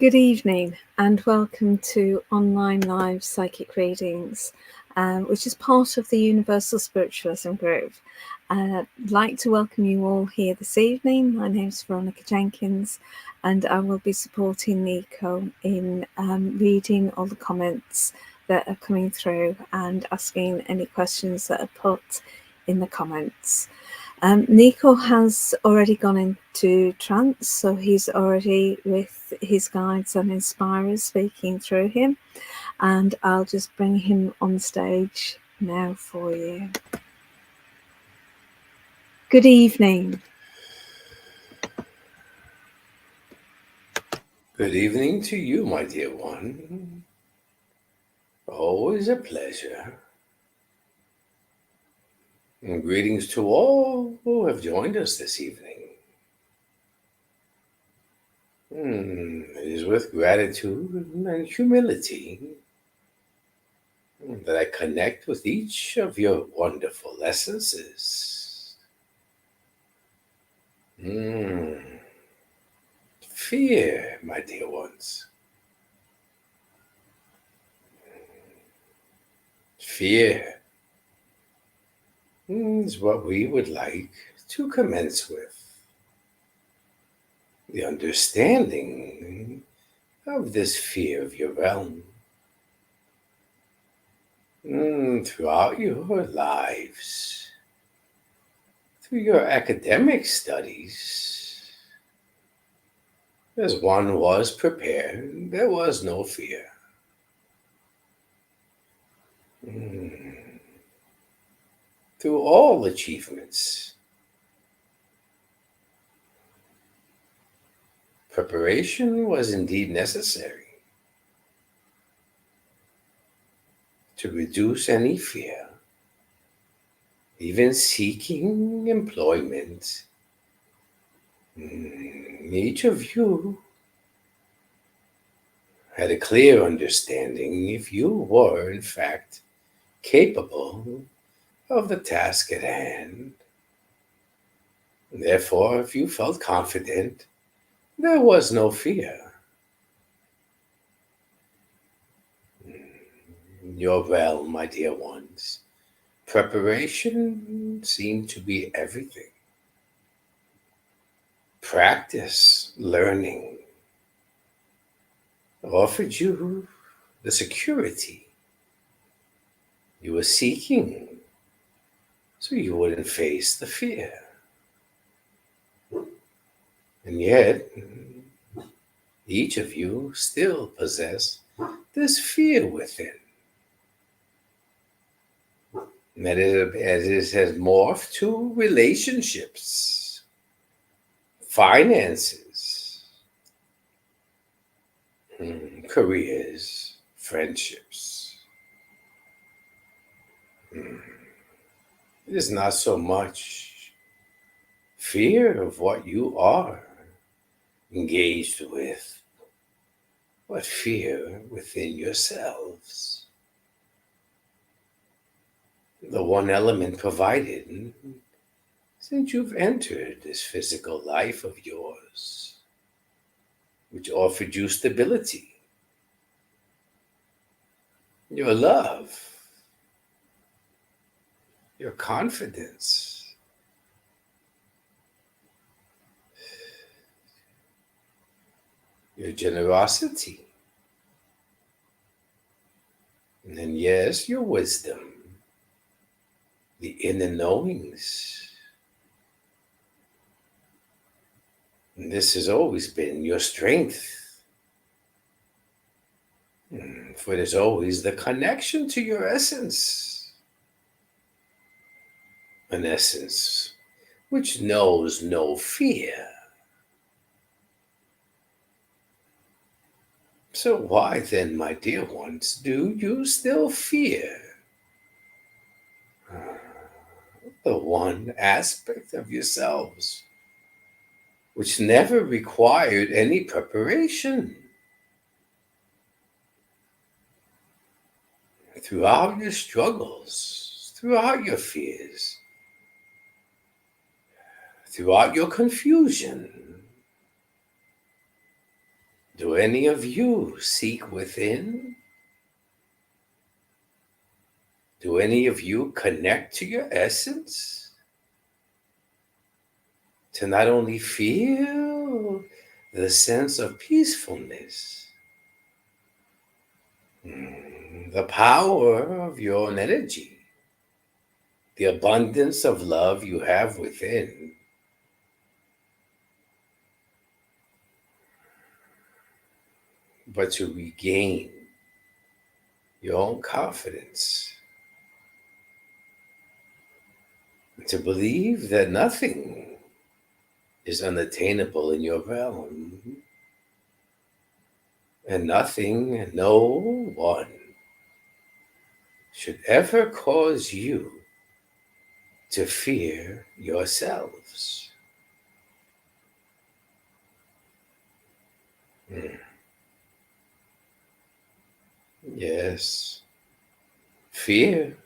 Good evening and welcome to online live psychic readings, which is part of the Universal Spiritualism group. I'd like to welcome you all here this evening. My name is Veronica Jenkins and I will be supporting Niko in reading all the comments that are coming through and asking any questions that are put in the comments. Niko has already gone into trance, so he's already with his guides and inspirers speaking through him, and I'll just bring him on stage now for you. Good evening. Good evening to you, my dear one. Always a pleasure. And greetings to all who have joined us this evening. It is with gratitude and humility that I connect with each of your wonderful essences. Fear, my dear ones. Fear is what we would like to commence with. The understanding of this fear of your realm throughout your lives, through your academic studies. As one was prepared, there was no fear. Through all achievements, preparation was indeed necessary to reduce any fear, even seeking employment. Each of you had a clear understanding if you were, in fact, capable of the task at hand. Therefore, if you felt confident, there was no fear. In your realm, my dear ones, preparation seemed to be everything. Practice, learning, offered you the security you were seeking so you wouldn't face the fear. And yet, each of you still possess this fear within. And that it has morphed to relationships, finances, careers, friendships. It is not so much fear of what you are engaged with, but fear within yourselves. The one element provided since you've entered this physical life of yours, which offered you stability, your love, your confidence, your generosity, and then, yes, your wisdom, the inner knowings. And this has always been your strength. For it is always the connection to your essence. An essence which knows no fear. So why then, my dear ones, do you still fear the one aspect of yourselves which never required any preparation? Throughout your struggles, throughout your fears, throughout your confusion, Do any of you seek within? Do any of you connect to your essence? To not only feel the sense of peacefulness, the power of your own energy, the abundance of love you have within, but to regain your own confidence, to believe that nothing is unattainable in your realm, and nothing and no one should ever cause you to fear yourselves. Yes, fear,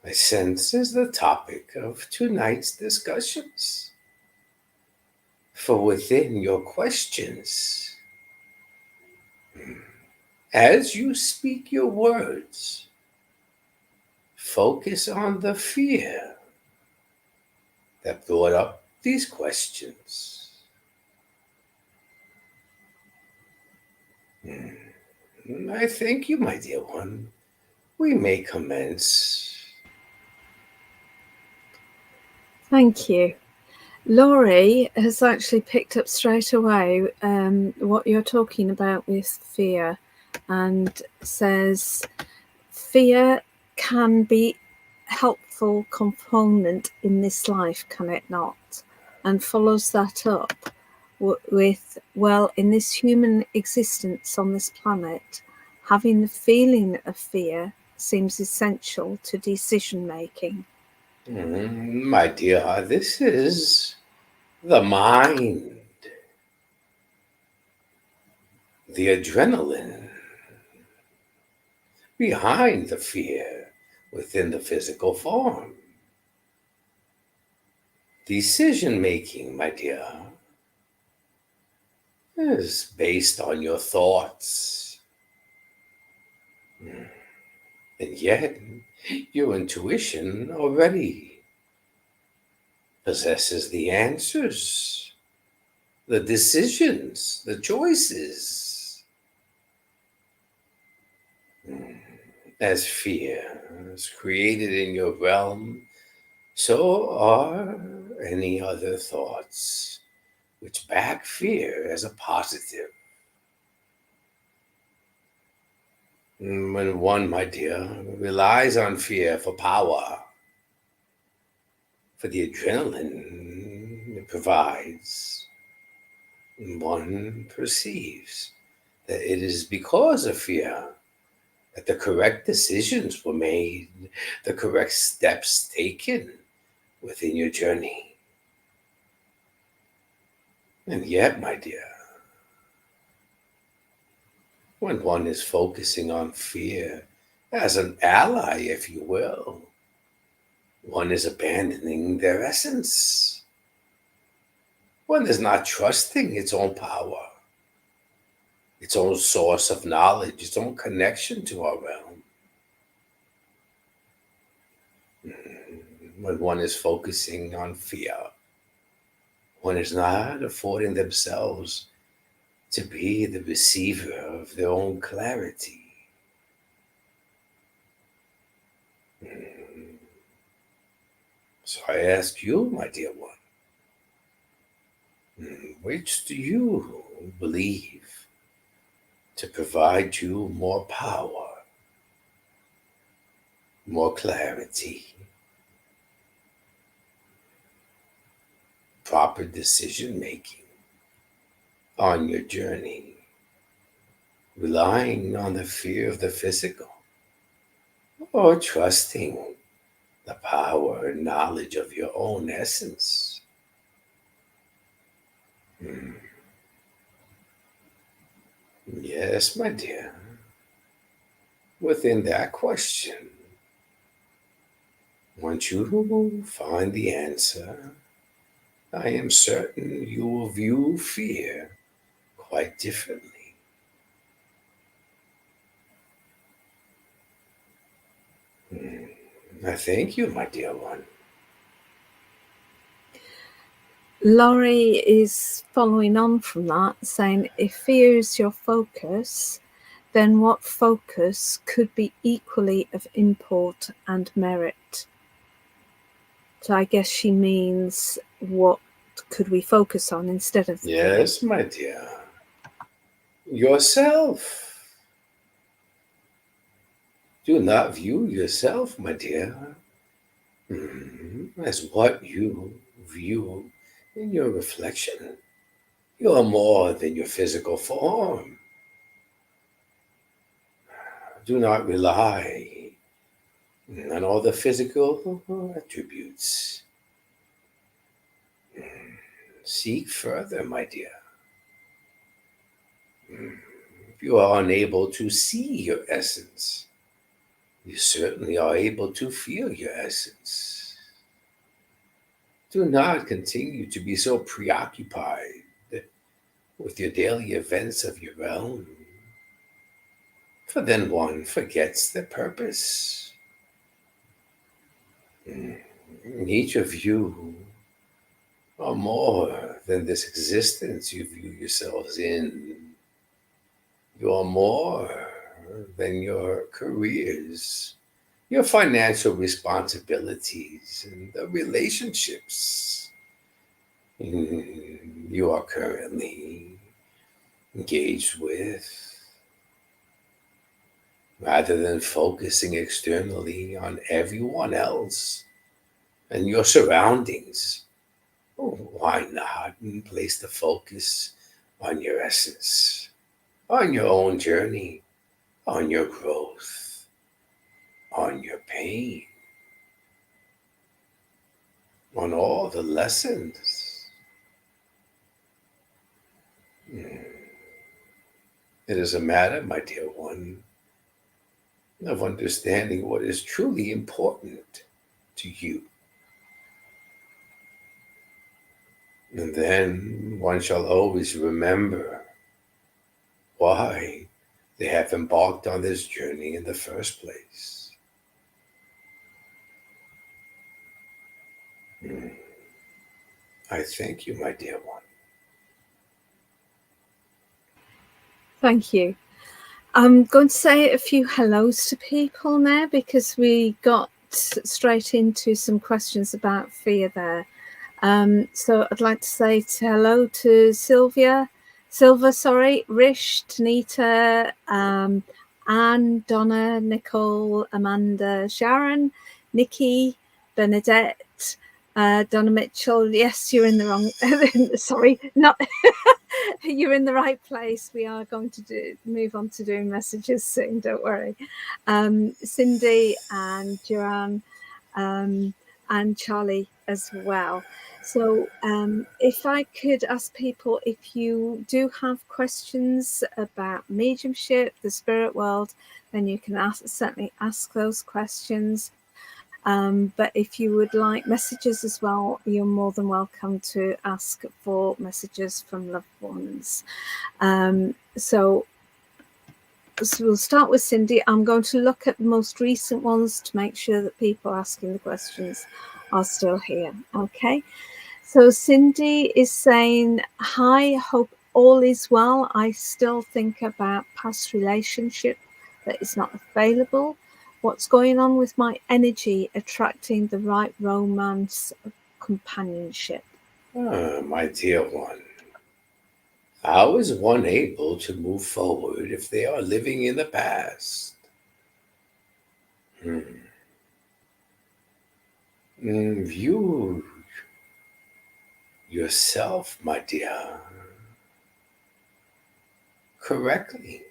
I sense, is the topic of tonight's discussions. For within your questions, as you speak your words, focus on the fear that brought up these questions. I thank you, my dear one. We may commence. Thank you. Laurie has actually picked up straight away what you're talking about with fear, and says fear can be a helpful component in this life, can it not? And follows that up with, well, in this human existence on this planet, having the feeling of fear seems essential to decision making. My dear, this is the mind, the adrenaline behind the fear within the physical form. Decision making, my dear, is based on your thoughts. And yet, your intuition already possesses the answers, the decisions, the choices. As fear is created in your realm, so are any other thoughts which back fear as a positive. When one, my dear, relies on fear for power, for the adrenaline it provides, one perceives that it is because of fear that the correct decisions were made, the correct steps taken within your journey. And yet, my dear, when one is focusing on fear as an ally, if you will, one is abandoning their essence. One is not trusting its own power, its own source of knowledge, its own connection to our realm. When one is focusing on fear, one is not affording themselves to be the receiver of their own clarity. So I ask you, my dear one, which do you believe to provide you more power, more clarity, proper decision making on your journey, relying on the fear of the physical, or trusting the power and knowledge of your own essence? Yes, my dear. Within that question, once you find the answer, I am certain you will view fear quite differently. I thank you, my dear one. Laurie is following on from that, saying, if fear is your focus, then what focus could be equally of import and merit? So I guess she means, what could we focus on instead of the fear? Yes, my dear. Yourself. Do not view yourself, my dear, as what you view in your reflection. You are more than your physical form. Do not rely on all the physical attributes. Seek further, my dear. If you are unable to see your essence, you certainly are able to feel your essence. Do not continue to be so preoccupied with your daily events of your own, for then one forgets the purpose. Each of you are more than this existence you view yourselves in. You are more than your careers, your financial responsibilities, and the relationships you are currently engaged with. Rather than focusing externally on everyone else and your surroundings, why not place the focus on your essence, on your own journey, on your growth, on your pain, on all the lessons? It is a matter, my dear one, of understanding what is truly important to you. And then one shall always remember why they have embarked on this journey in the first place. I thank you, my dear one. Thank you. I'm going to say a few hellos to people now, because we got straight into some questions about fear there. So I'd like to say hello to Silva, Rish, Tanita, Anne, Donna, Nicole, Amanda, Sharon, Nikki, Bernadette, Donna Mitchell. Yes, you're in the wrong. Sorry, not. You're in the right place. We are going to move on to doing messages soon. Don't worry. Cindy and Joanne and Charlie as well. So if I could ask people, if you do have questions about mediumship, the spirit world, then you can certainly ask those questions. But if you would like messages as well, you're more than welcome to ask for messages from loved ones. So we'll start with Cindy. I'm going to look at the most recent ones to make sure that people asking the questions are still here. Okay. So Cindy is saying, hi, hope all is well. I still think about past relationship that is not available. What's going on with my energy attracting the right romance companionship? My dear one, how is one able to move forward if they are living in the past? View yourself, my dear, correctly.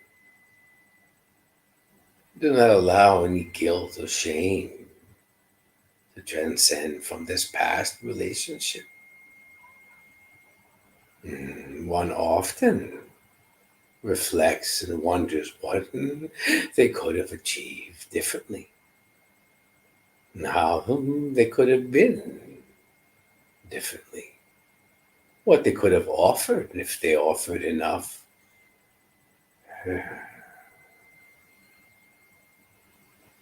Do not allow any guilt or shame to transcend from this past relationship. One often reflects and wonders what they could have achieved differently, and how they could have been differently, what they could have offered if they offered enough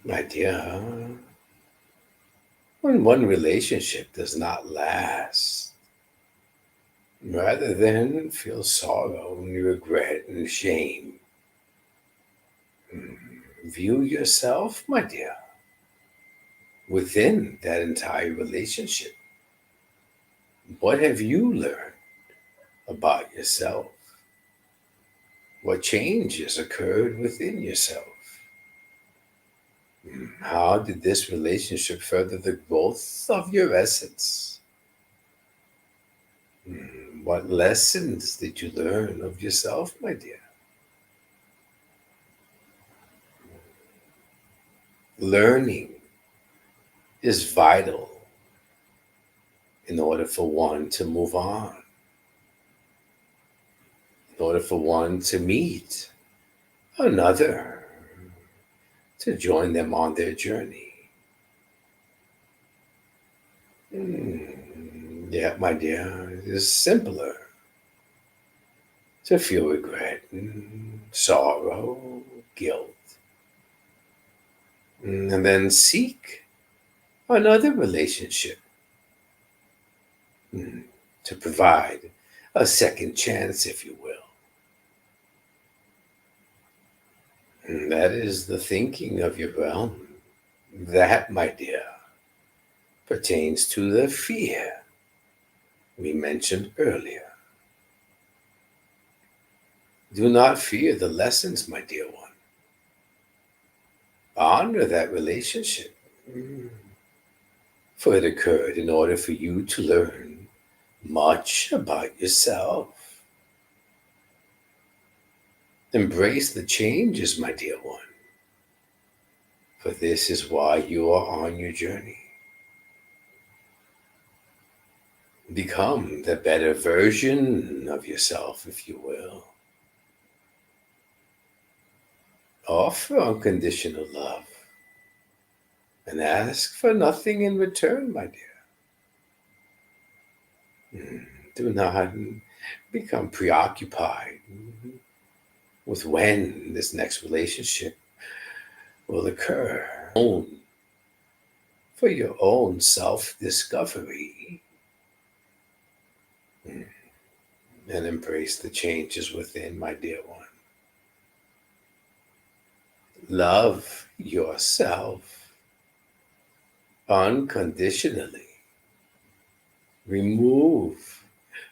My dear, when one relationship does not last, rather than feel sorrow and regret and shame, view yourself, my dear, within that entire relationship. What have you learned about yourself? What changes occurred within yourself? How did this relationship further the growth of your essence? What lessons did you learn of yourself, my dear? Learning is vital in order for one to move on, in order for one to meet another, to join them on their journey. Yeah, my dear, it is simpler to feel regret, sorrow, guilt, and then seek another relationship to provide a second chance, if you will. And that is the thinking of your realm. That, my dear, pertains to the fear we mentioned earlier. Do not fear the lessons, my dear one. Honor that relationship, for it occurred in order for you to learn much about yourself. Embrace the changes, my dear one, for this is why you are on your journey. Become the better version of yourself, if you will. Offer unconditional love and ask for nothing in return, my dear. Do not become preoccupied with when this next relationship will occur. For your own self-discovery, and embrace the changes within, my dear one. Love yourself unconditionally. Remove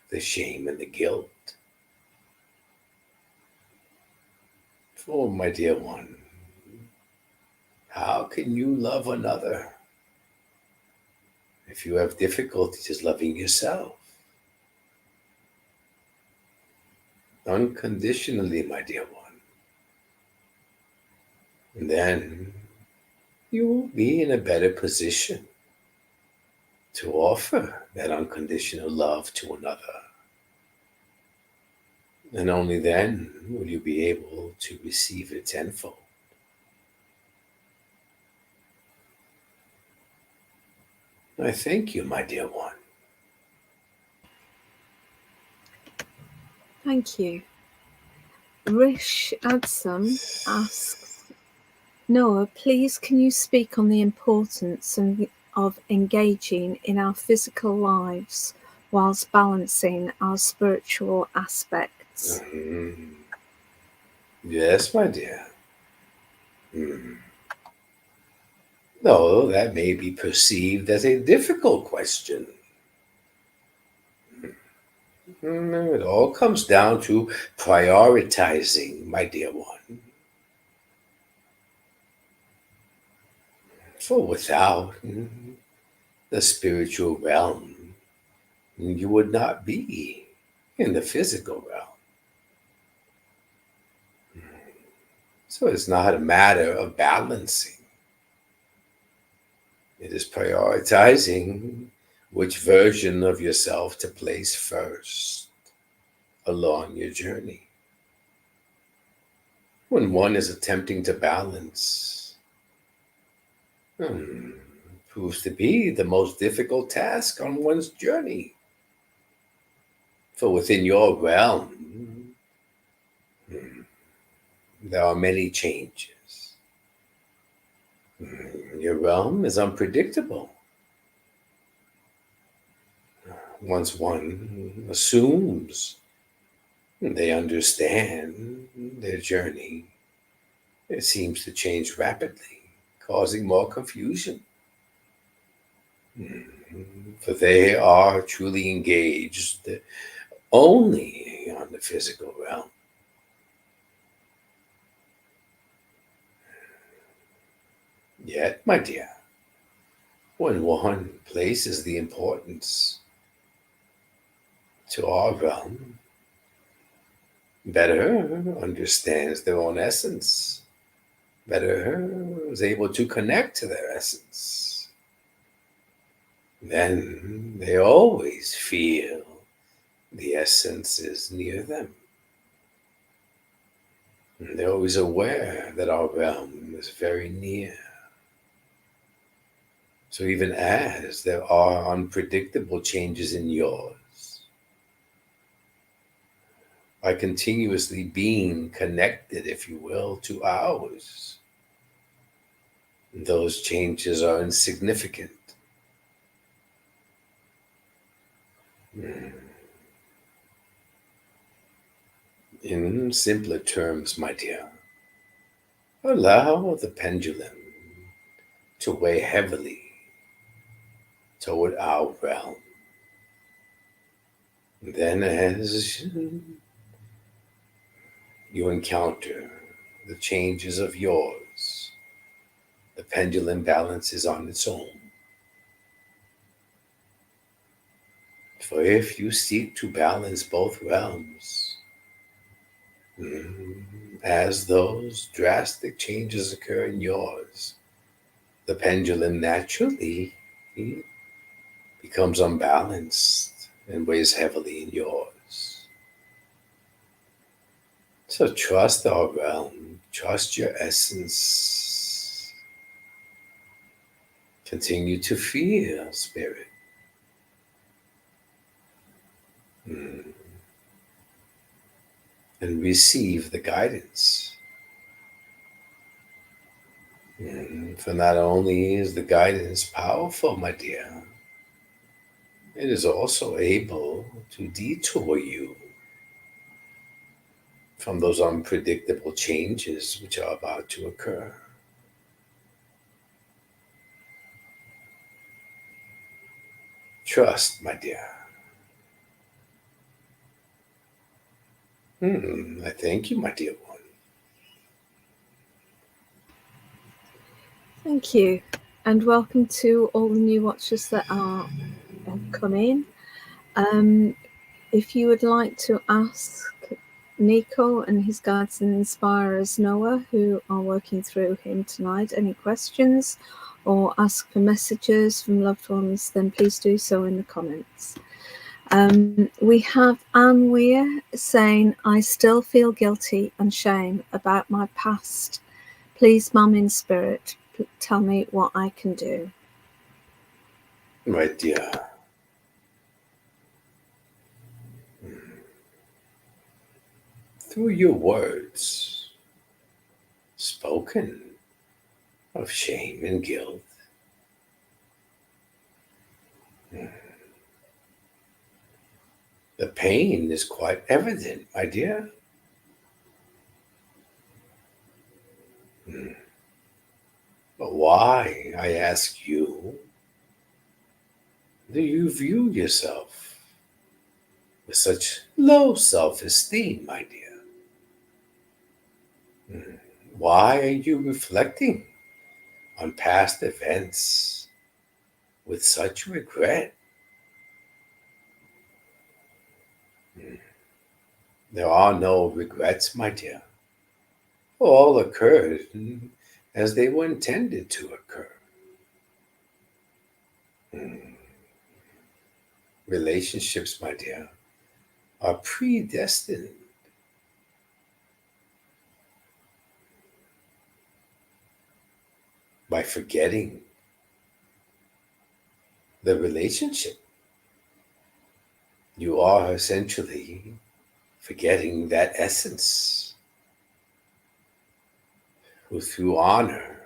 the shame and the guilt. For, my dear one, how can you love another if you have difficulties loving yourself? Unconditionally, my dear one. And then you will be in a better position to offer that unconditional love to another. And only then will you be able to receive it tenfold. I thank you, my dear one. Thank you. Rish Adsum asks, Noah, please can you speak on the importance of engaging in our physical lives whilst balancing our spiritual aspects? Yes, my dear. Though that may be perceived as a difficult question. It all comes down to prioritizing, my dear one. For without the spiritual realm, you would not be in the physical realm. So it's not a matter of balancing. It is prioritizing which version of yourself to place first along your journey. When one is attempting to balance, proves to be the most difficult task on one's journey. For within your realm, there are many changes. Your realm is unpredictable. Once one assumes they understand their journey, it seems to change rapidly, causing more confusion. For they are truly engaged only on the physical realm. Yet, my dear, when one places the importance to our realm, better understands their own essence, better is able to connect to their essence, then they always feel the essence is near them. And they're always aware that our realm is very near. So even as there are unpredictable changes in yours, by continuously being connected, if you will, to ours, those changes are insignificant. In simpler terms, my dear, allow the pendulum to weigh heavily toward our realm. Then, as you encounter the changes of yours, the pendulum balances on its own. For if you seek to balance both realms, as those drastic changes occur in yours, the pendulum naturally becomes unbalanced and weighs heavily in yours. So trust our realm, trust your essence. Continue to feel, Spirit. And receive the guidance. For not only is the guidance powerful, my dear, it is also able to detour you from those unpredictable changes which are about to occur. Trust, my dear. I thank you, my dear one. Thank you, and welcome to all the new watchers that have come in. If you would like to ask Niko and his guides and inspirers, Noah, who are working through him tonight, any questions or ask for messages from loved ones, then please do so in the comments. We have Anne Weir saying, I still feel guilty and shame about my past. Please, Mum in spirit, tell me what I can do. My dear. Through your words, spoken of shame and guilt, the pain is quite evident, my dear. But why, I ask you, do you view yourself with such low self-esteem, my dear? Why are you reflecting on past events with such regret? There are no regrets, my dear. All occurred as they were intended to occur. Relationships, my dear, are predestined. By forgetting the relationship, you are essentially forgetting that essence. who through honor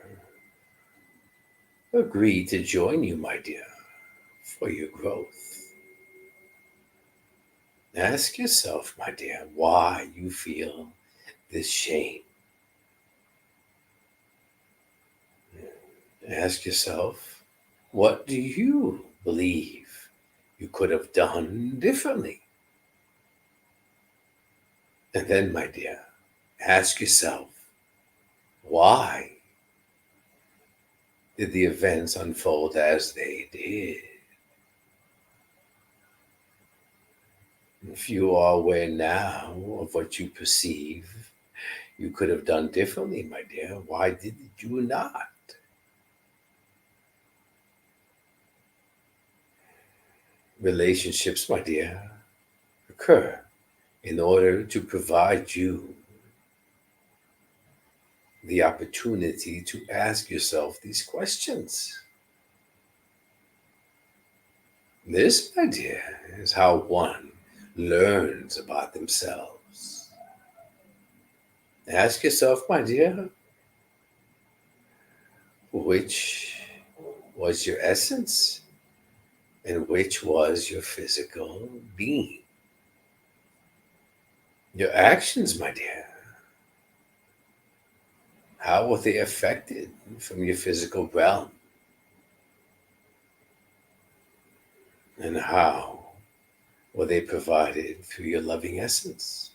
agreed to join you, my dear, for your growth. Ask yourself, my dear, why you feel this shame. Ask yourself, what do you believe you could have done differently? And then, my dear, ask yourself, why did the events unfold as they did? If you are aware now of what you perceive you could have done differently, my dear, why did you not? Relationships, my dear, occur in order to provide you the opportunity to ask yourself these questions. This, my dear, is how one learns about themselves. Ask yourself, my dear, which was your essence and which was your physical being? Your actions, my dear, how were they affected from your physical realm? And how were they provided through your loving essence?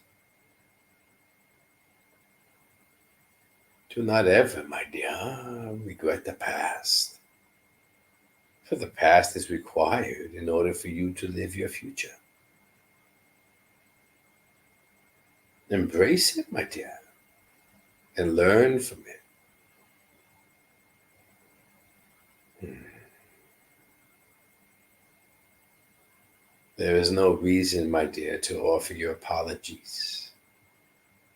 Do not ever, my dear, regret the past, for the past is required in order for you to live your future. Embrace it, my dear, and learn from it. There is no reason, my dear, to offer your apologies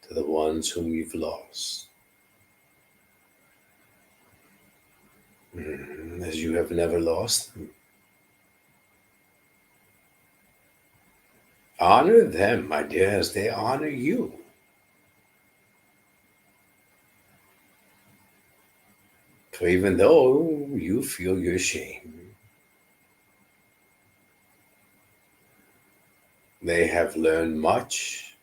to the ones whom you've lost, as you have never lost them. Honor them, my dear, as they honor you. For even though you feel your shame, they have learned much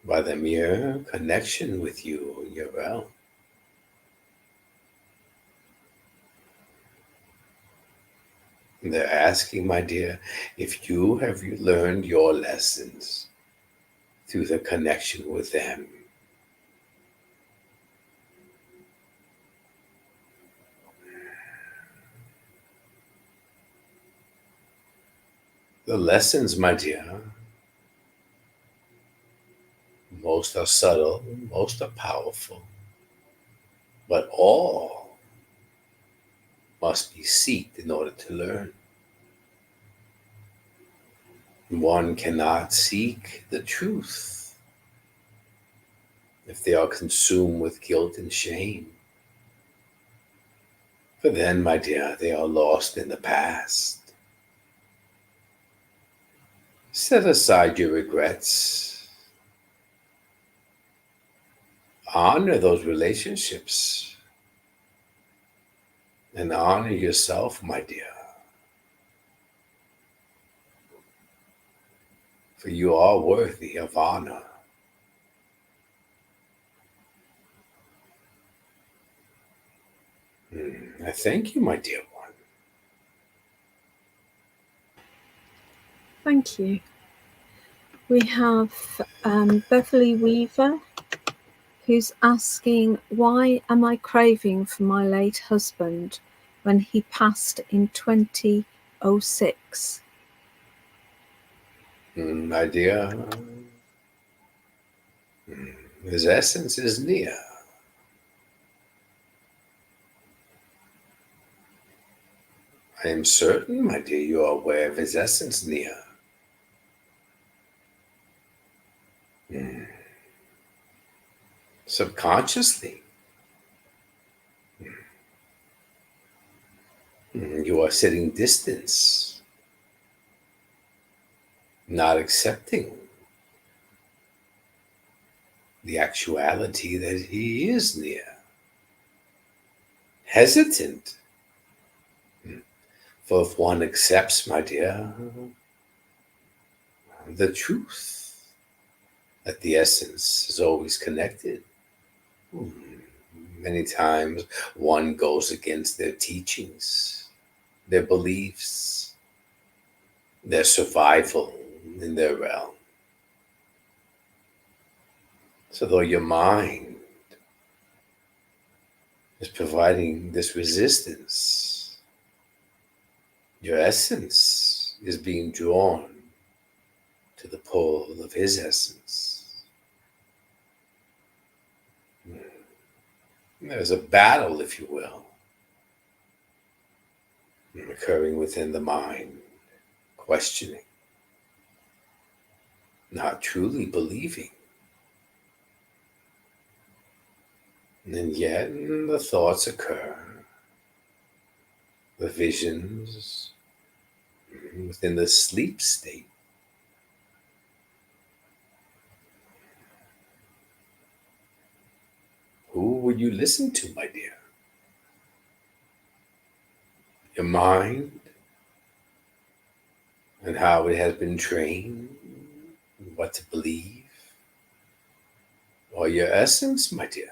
by the mere connection with you in your realm. They're asking, my dear, if you have learned your lessons through the connection with them. The lessons, my dear, most are subtle, most are powerful, but all must be sought in order to learn. One cannot seek the truth if they are consumed with guilt and shame. For then, my dear, they are lost in the past. Set aside your regrets. Honor those relationships. And honor yourself, my dear. For you are worthy of honor. I thank you, my dear one. Thank you. We have Beverly Weaver, who's asking, why am I craving for my late husband when he passed in 2006? My dear, his essence is near. I am certain, my dear, you are aware of his essence near. Subconsciously, you are setting distance, not accepting the actuality that he is near. Hesitant. For if one accepts, my dear, the truth that the essence is always connected, many times one goes against their teachings, their beliefs, their survival in their realm. So though your mind is providing this resistance, your essence is being drawn to the pull of his essence. There's a battle, if you will, occurring within the mind, questioning, not truly believing. And yet the thoughts occur, the visions within the sleep state. Who would you listen to, my dear? Your mind and how it has been trained, what to believe, or your essence, my dear,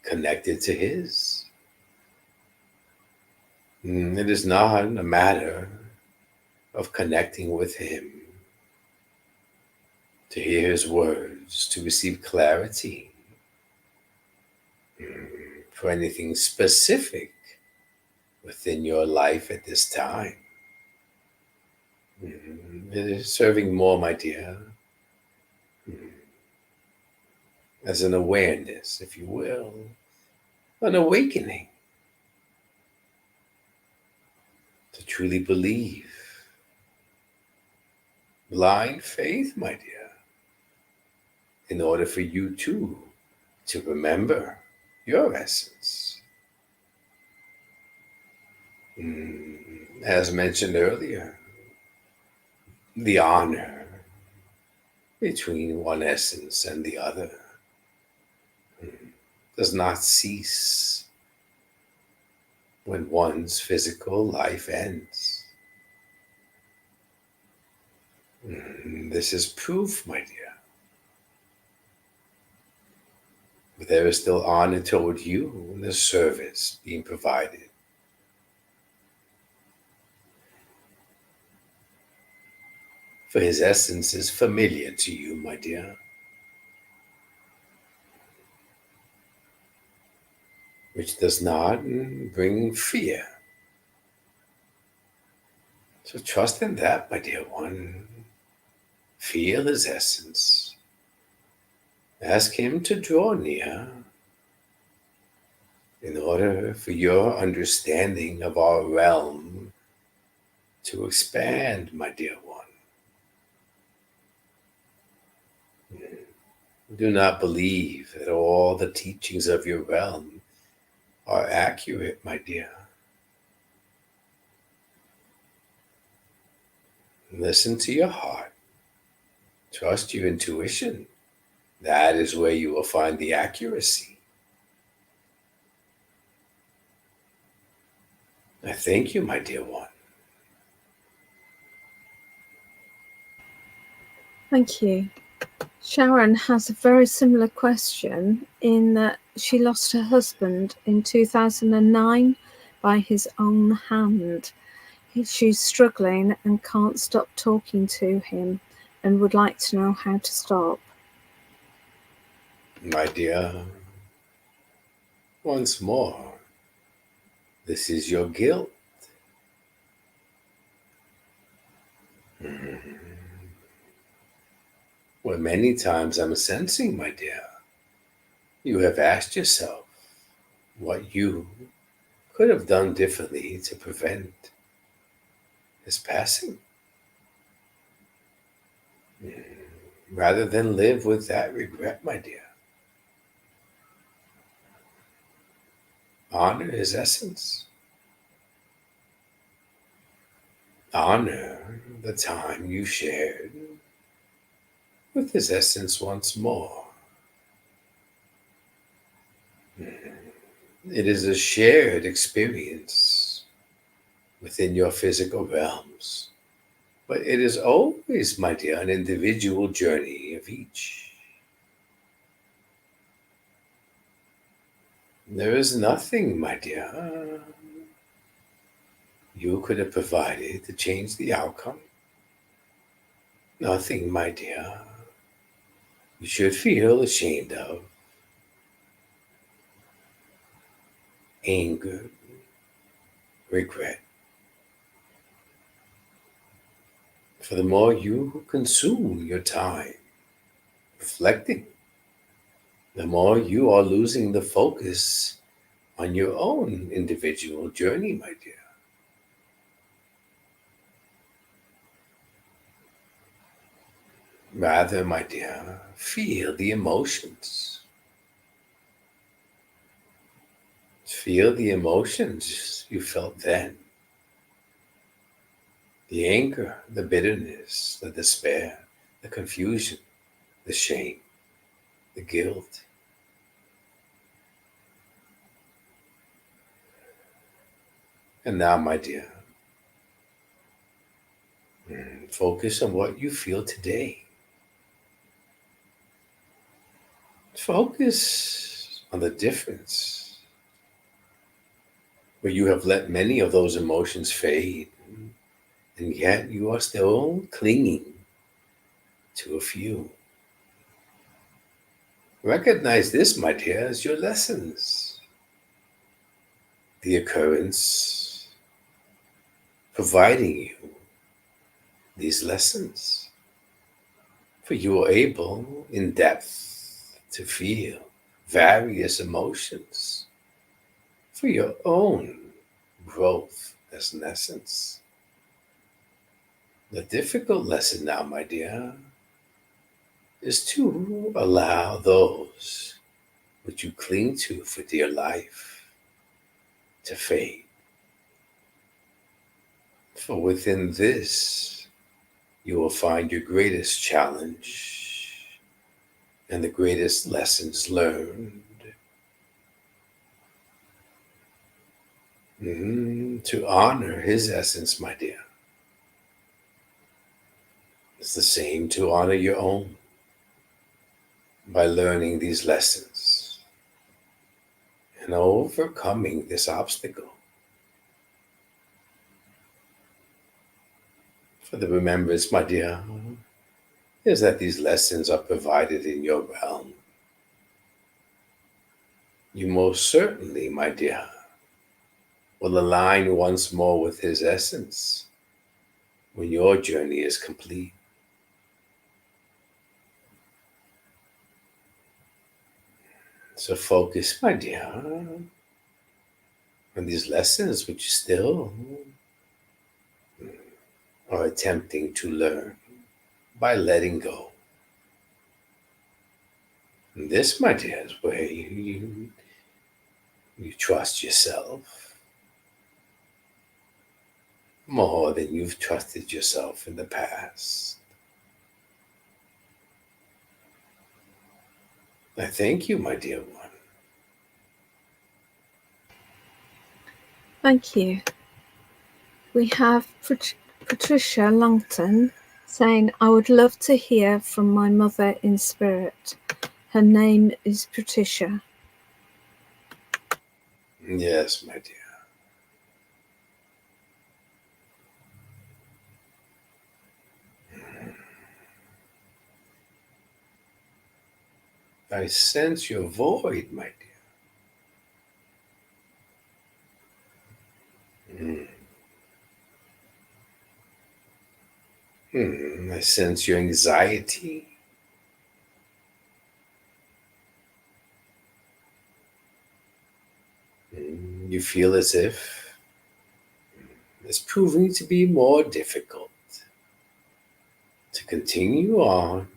connected to his. It is not a matter of connecting with him to hear his words, to receive clarity for anything specific within your life at this time. It is serving more, my dear, as an awareness, if you will, an awakening to truly believe. Blind faith, my dear, in order for you too to remember your essence. As mentioned earlier, the honor between one essence and the other does not cease when one's physical life ends. This is proof, my dear. But there is still honor toward you and the service being provided. For his essence is familiar to you, my dear, which does not bring fear. So trust in that, my dear one. Feel his essence. Ask him to draw near in order for your understanding of our realm to expand, my dear one. Do not believe that all the teachings of your realm are accurate, my dear. Listen to your heart. Trust your intuition. That is where you will find the accuracy. I thank you, my dear one. Thank you. Sharon has a very similar question in that she lost her husband in 2009 by his own hand. She's struggling and can't stop talking to him and would like to know how to stop. My dear, once more, this is your guilt. Well, many times I'm sensing, my dear, you have asked yourself what you could have done differently to prevent his passing. Rather than live with that regret, my dear. Honor his essence. Honor the time you shared with his essence once more. It is a shared experience within your physical realms, but it is always, my dear, an individual journey of each. There is nothing, my dear, you could have provided to change the outcome. Nothing, my dear, you should feel ashamed of. Anger, regret. For the more you consume your time reflecting, the more you are losing the focus on your own individual journey, my dear. Rather, my dear, feel the emotions. Feel the emotions you felt then. The anger, the bitterness, the despair, the confusion, the shame, the guilt. And now, my dear, focus on what you feel today. Focus on the difference where you have let many of those emotions fade, and yet you are still clinging to a few. Recognize this, my dear, as your lessons. The occurrence providing you these lessons, for you are able in depth to feel various emotions for your own growth as an essence. The difficult lesson now, my dear, is to allow those which you cling to for dear life to fade. For within this, you will find your greatest challenge and the greatest lessons learned. To honor his essence, my dear, is the same to honor your own by learning these lessons and overcoming this obstacle. For the remembrance, my dear, is that these lessons are provided in your realm. You most certainly, my dear, will align once more with his essence when your journey is complete. So focus, my dear, on these lessons which you still are attempting to learn by letting go. And this, my dear, is where you trust yourself more than you've trusted yourself in the past. I thank you, my dear one. Thank you. We have Patricia Langton saying, I would love to hear from my mother in spirit. Her name is Patricia. Yes, my dear. I sense your void, my dear. I sense your anxiety. You feel as if it's proving to be more difficult to continue on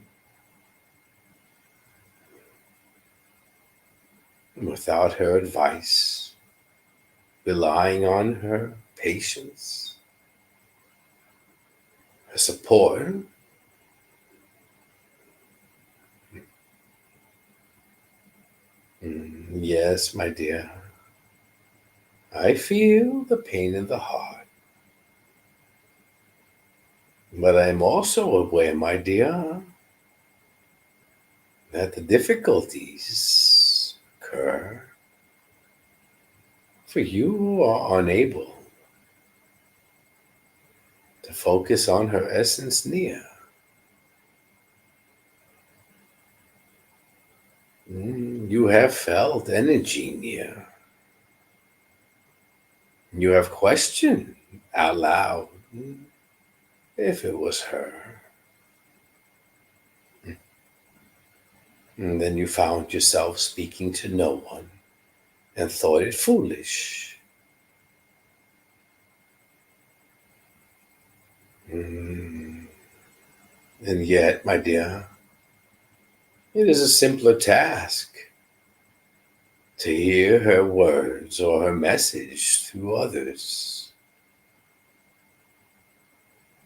without her advice, relying on her patience, her support, Yes, my dear. I feel the pain in the heart. But I'm also aware, my dear, that the difficulties occur for you who are unable to focus on her essence near. You have felt energy near. You have questioned out loud if it was her. And then you found yourself speaking to no one and thought it foolish. And yet, my dear, it is a simpler task to hear her words or her message through others.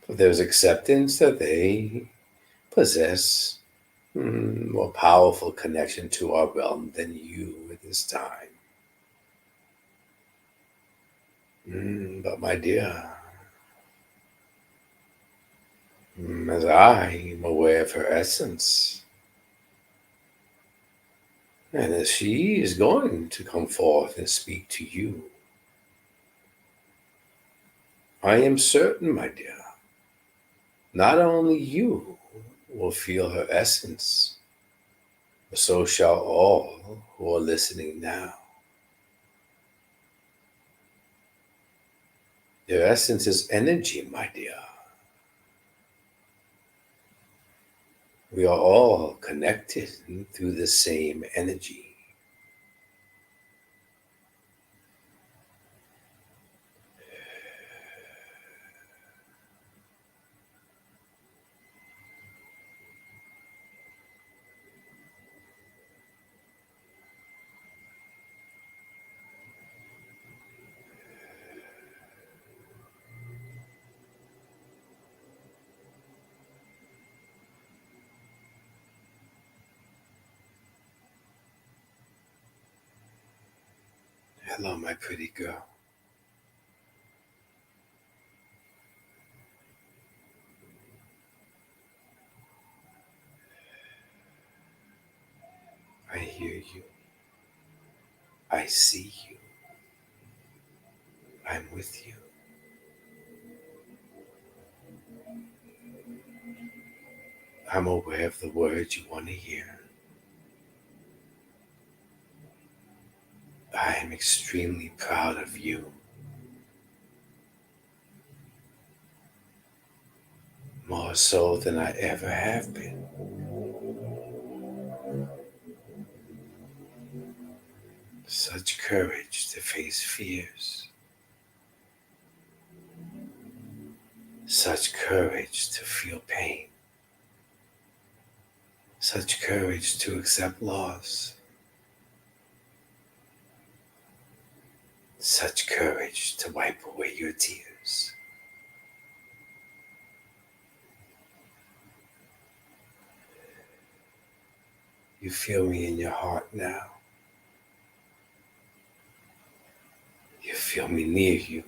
For there's acceptance that they possess more powerful connection to our realm than you at this time. But my dear, as I am aware of her essence, and as she is going to come forth and speak to you, I am certain, my dear, not only you will feel her essence, but so shall all who are listening now. Your essence is energy, my dear. We are all connected through the same energy. Hello, my pretty girl. I hear you. I see you. I'm with you. I'm aware of the words you want to hear. I am extremely proud of you. More so than I ever have been. Such courage to face fears. Such courage to feel pain. Such courage to accept loss. Such courage to wipe away your tears. You feel me in your heart now. You feel me near you.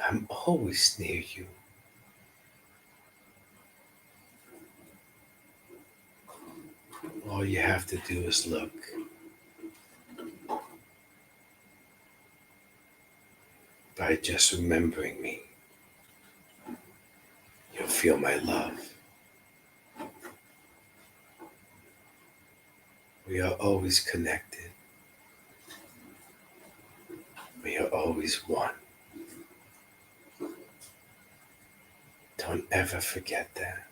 I'm always near you. All you have to do is look. By just remembering me, you'll feel my love. We are always connected. We are always one. Don't ever forget that.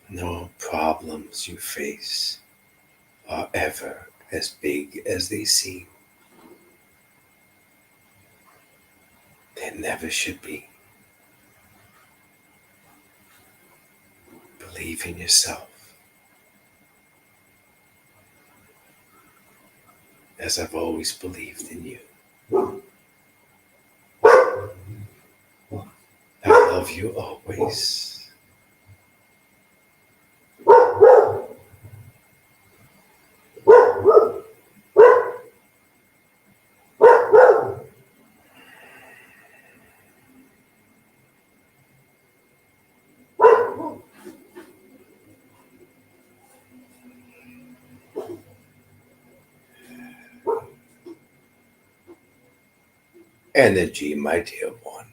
No problems you face are ever as big as they seem. They never should be. Believe in yourself. As I've always believed in you. I love you always. energy, my dear one.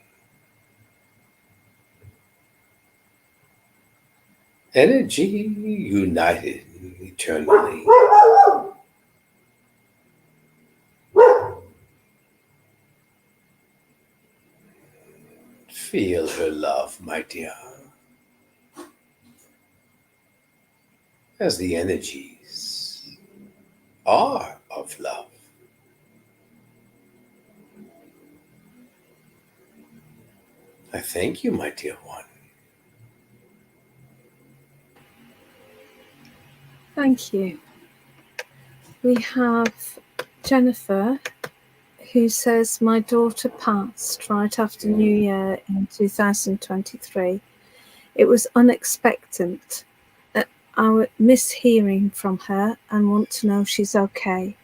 Energy united eternally. Feel her love, my dear, as the energies are of love. I thank you, my dear one. Thank you. We have Jennifer, who says, my daughter passed right after New Year in 2023. It was unexpected. I miss hearing from her and want to know she's okay,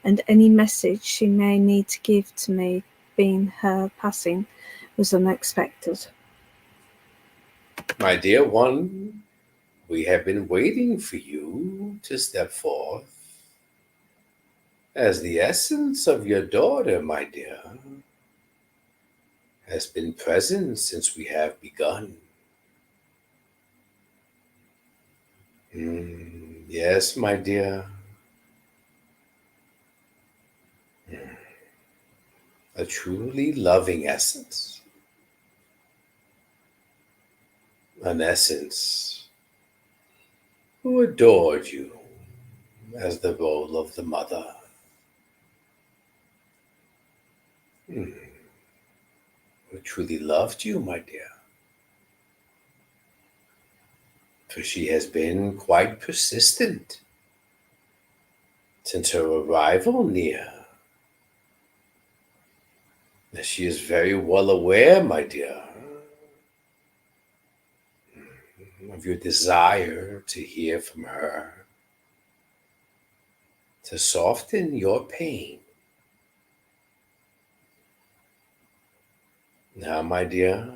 and any message she may need to give to me, being her passing was unexpected. My dear one, we have been waiting for you to step forth as the essence of your daughter, my dear, has been present since we have begun. Yes, my dear. A truly loving essence. An essence who adored you as the role of the mother. Who truly loved you, my dear. For she has been quite persistent since her arrival near. She is very well aware, my dear, of your desire to hear from her, to soften your pain. Now, my dear,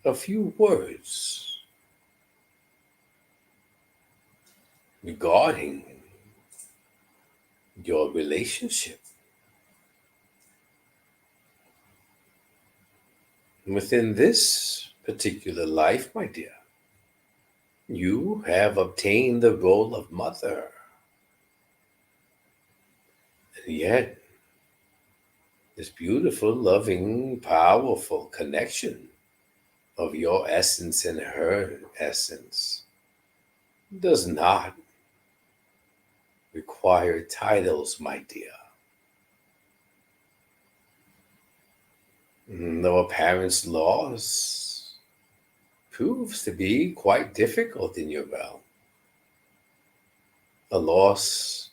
a few words regarding your relationship. Within this particular life, my dear, you have obtained the role of mother. And yet, this beautiful, loving, powerful connection of your essence and her essence does not require titles, my dear. Though a parent's loss proves to be quite difficult in your realm, a loss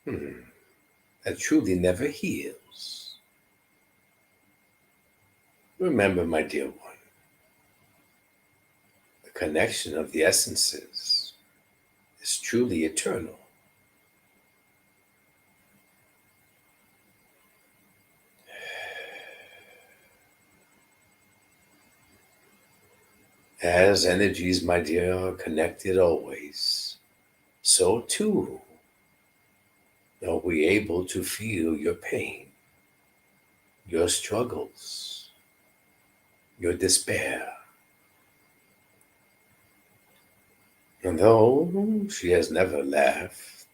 that truly never heals. Remember, my dear one, the connection of the essences is truly eternal. As energies, my dear, are connected always, so too are we able to feel your pain, your struggles, your despair. And though she has never left,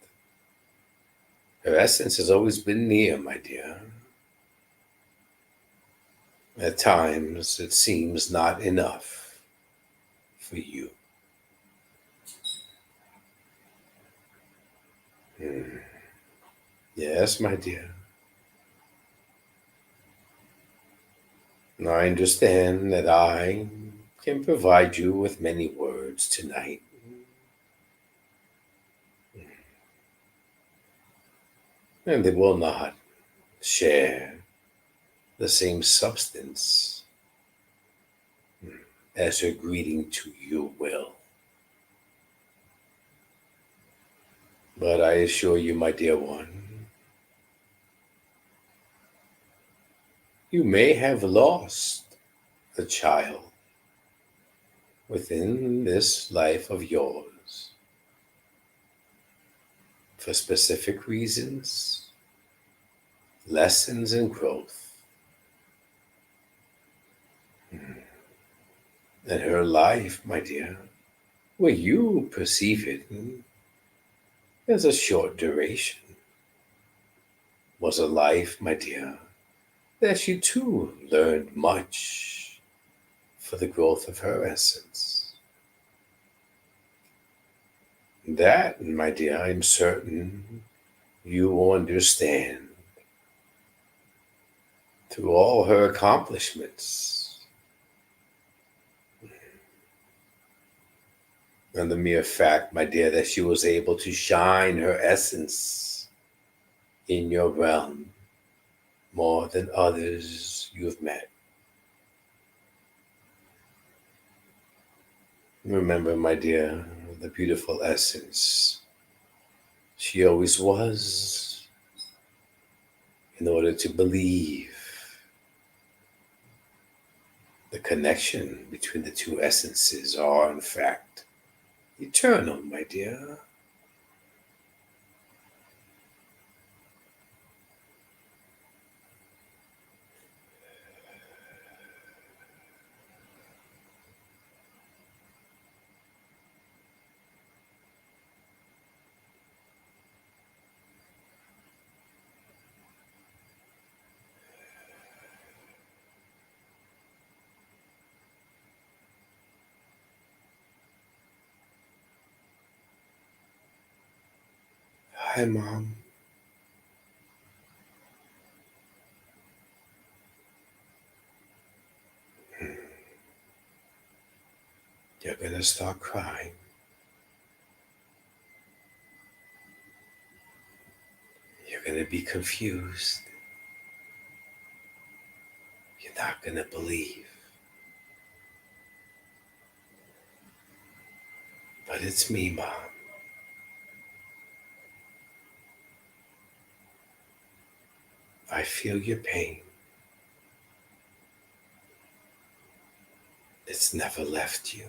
her essence has always been near, my dear. At times, it seems not enough for you. Yes, my dear. I understand that I can provide you with many words tonight. And they will not share the same substance as her greeting to you will. But I assure you, my dear one, you may have lost a child within this life of yours for specific reasons, lessons and growth. And her life, my dear, where you perceive it as a short duration, was a life, my dear, that she too learned much for the growth of her essence. That, my dear, I'm certain you will understand through all her accomplishments and the mere fact, my dear, that she was able to shine her essence in your realm more than others you've met. Remember, my dear, the beautiful essence she always was, in order to believe the connection between the two essences are, in fact, eternal, my dear. Hi, Mom. You're gonna start crying. You're gonna be confused. You're not gonna believe. But it's me, Mom. I feel your pain. It's never left you.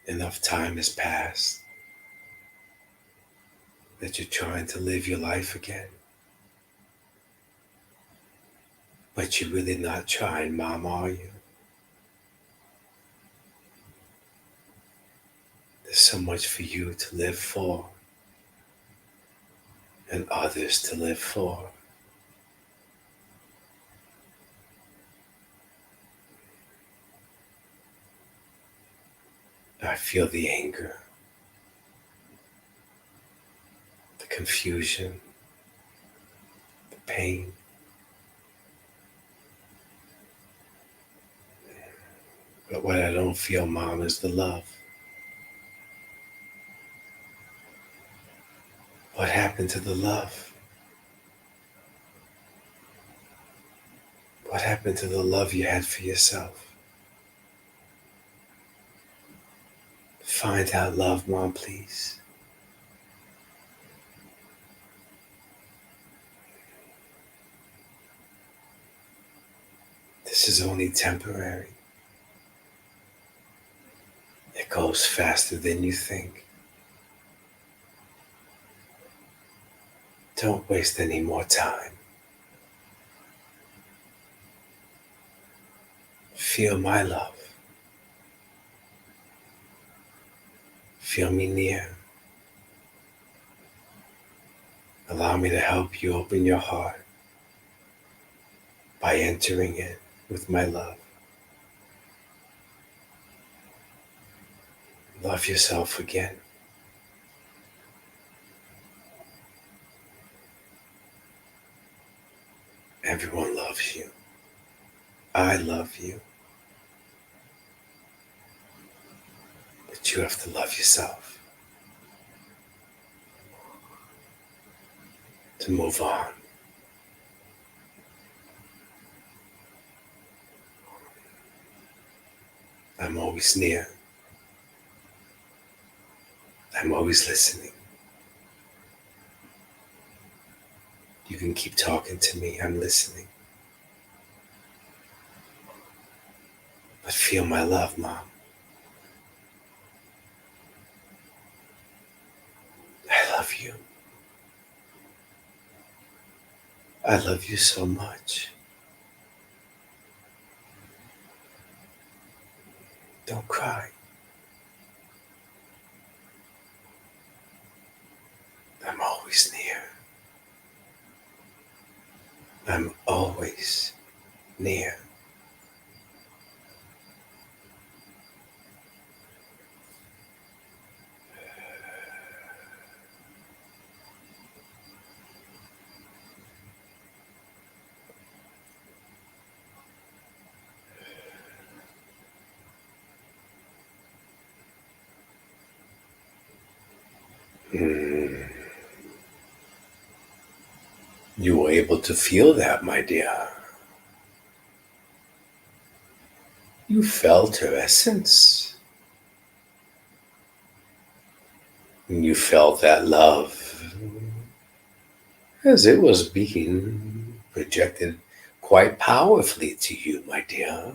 Enough time has passed that you're trying to live your life again. But you're really not trying, Mom, are you? There's so much for you to live for and others to live for. I feel the anger, the confusion, the pain. But what I don't feel, Mom, is the love. What happened to the love? What happened to the love you had for yourself? Find out love, Mom, please. This is only temporary. It goes faster than you think. Don't waste any more time. Feel my love. Feel me near. Allow me to help you open your heart by entering it with my love. Love yourself again. Everyone loves you. I love you. But you have to love yourself to move on. I'm always near. I'm always listening. You can keep talking to me. I'm listening. But feel my love, Mom. I love you. I love you so much. Don't cry. I'm always near. I'm always near. You were able to feel that, my dear. You felt her essence. And you felt that love as it was being projected quite powerfully to you, my dear.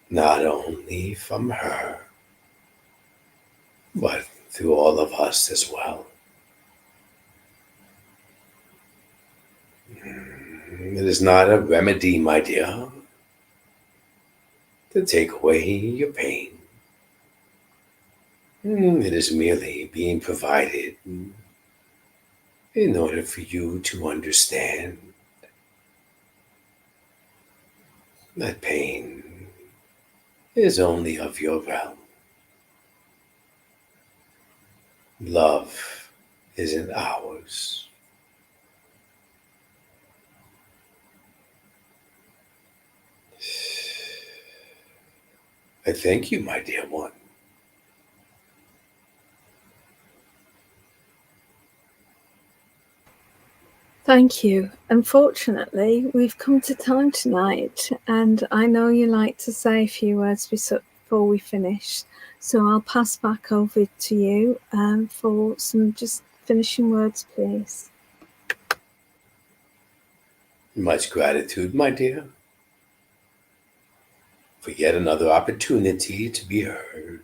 Not only from her, but through all of us as well. It is not a remedy, my dear, to take away your pain. It is merely being provided in order for you to understand that pain is only of your realm. Love isn't ours. I thank you, my dear one. Thank you. Unfortunately, we've come to time tonight, and I know you like to say a few words before we finish. So I'll pass back over to you for some just finishing words, please. Much gratitude, my dear, for yet another opportunity to be heard.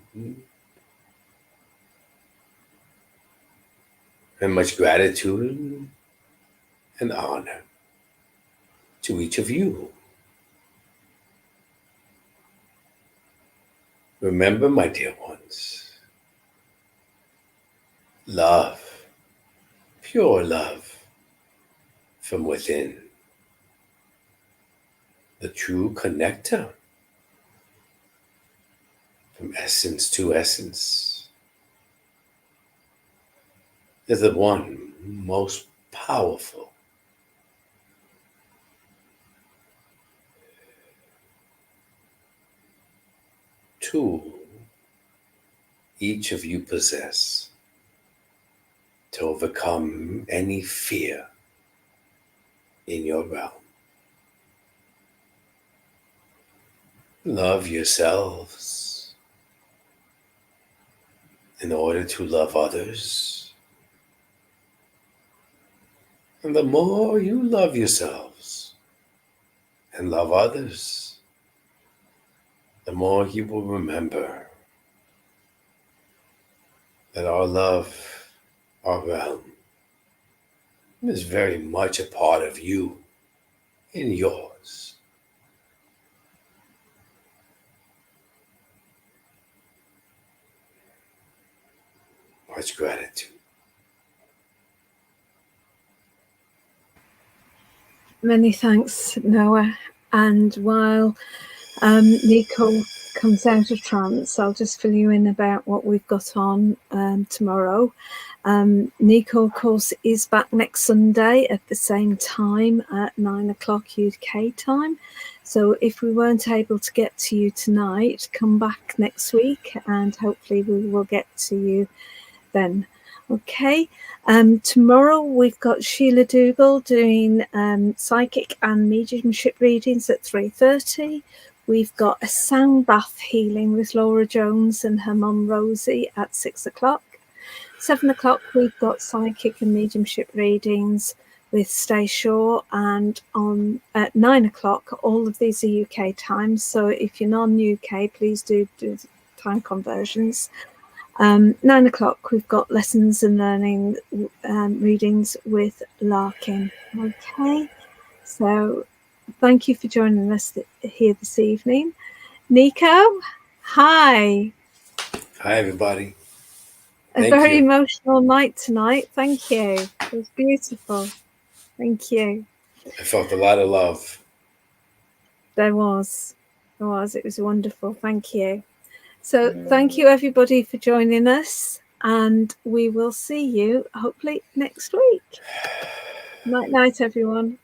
And much gratitude and honor to each of you. Remember, my dear ones, love, pure love from within, the true connector from essence to essence, is the one most powerful tool each of you possess to overcome any fear in your realm. Love yourselves in order to love others. And the more you love yourselves and love others, the more you will remember that our love, our realm, is very much a part of you and yours. Much gratitude. Many thanks, Noah. And while Niko comes out of trance, I'll just fill you in about what we've got on tomorrow. Niko, of course, is back next Sunday at the same time at 9 o'clock UK time. So if we weren't able to get to you tonight, come back next week and hopefully we will get to you then. Okay. Tomorrow we've got Sheila Dougal doing psychic and mediumship readings at 3:30. We've got a sound bath healing with Laura Jones and her mum Rosie at 6 o'clock. 7 o'clock we've got psychic and mediumship readings with Stay Shaw, and on at 9 o'clock, all of these are UK times. So if you're non-UK, please do time conversions. 9 o'clock, we've got lessons and learning readings with Larkin. Okay, so thank you for joining us here this evening. Niko, hi. Hi, everybody. A very emotional night tonight. Thank you. It was beautiful. Thank you. I felt a lot of love. There was. It was wonderful. Thank you. So thank you, everybody, for joining us. And we will see you hopefully next week. Night, everyone.